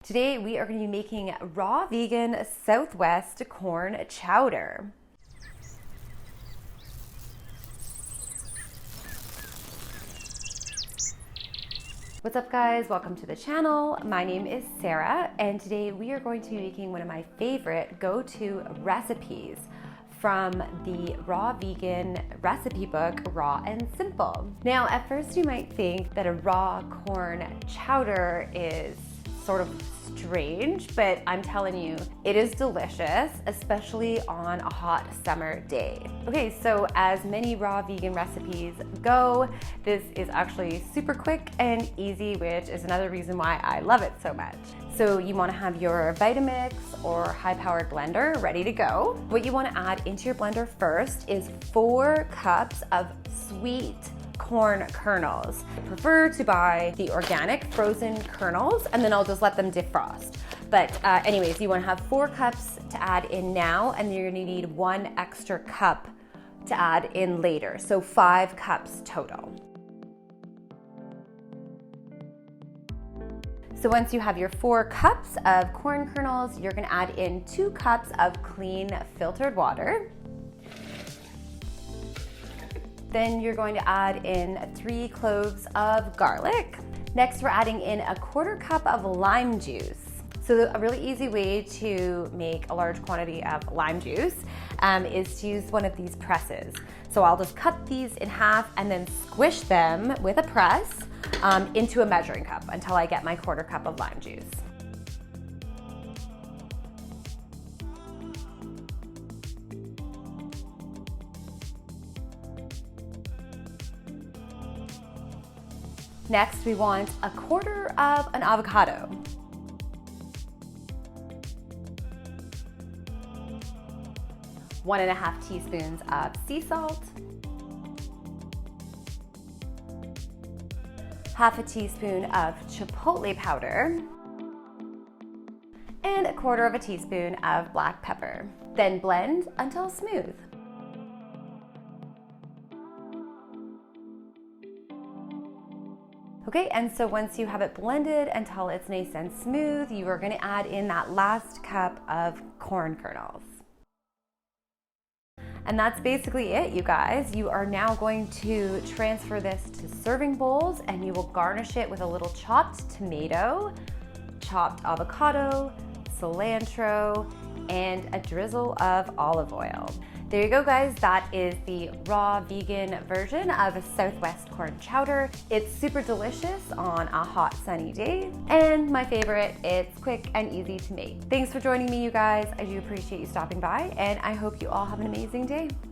Today we are going to be making raw vegan Southwest corn chowder. What's up guys, welcome to the channel. My name is Sarah and today we are going to be making one of my favorite go-to recipes from the raw vegan recipe book, Raw and Simple. Now at first you might think that a raw corn chowder is sort of strange, but I'm telling you, it is delicious, especially on a hot summer day. Okay, so as many raw vegan recipes go, this is actually super quick and easy, which is another reason why I love it so much. So you want to have your Vitamix or high-powered blender ready to go. What you want to add into your blender first is 4 cups of sweet corn kernels. I prefer to buy the organic frozen kernels and then I'll just let them defrost. But anyways, you want to have 4 cups to add in now, and you're going to need 1 extra cup to add in later. So 5 cups total. So once you have your 4 cups of corn kernels, you're going to add in 2 cups of clean filtered water. Then you're going to add in 3 cloves of garlic. Next, we're adding in a 1/4 cup of lime juice. So a really easy way to make a large quantity of lime juice is to use one of these presses. So I'll just cut these in half and then squish them with a press into a measuring cup until I get my 1/4 cup of lime juice. Next, we want a 1/4 of an avocado. One and a half teaspoons of sea salt. Half a teaspoon of chipotle powder. And a 1/4 of a teaspoon of black pepper. Then blend until smooth. Okay, and so once you have it blended until it's nice and smooth, you are going to add in that last cup of corn kernels. And that's basically it, you guys. You are now going to transfer this to serving bowls and you will garnish it with a little chopped tomato, chopped avocado, cilantro, and a drizzle of olive oil. There you go guys, that is the raw vegan version of a Southwest corn chowder. It's super delicious on a hot sunny day, and my favorite, it's quick and easy to make. Thanks for joining me, you guys. I do appreciate you stopping by, and I hope you all have an amazing day.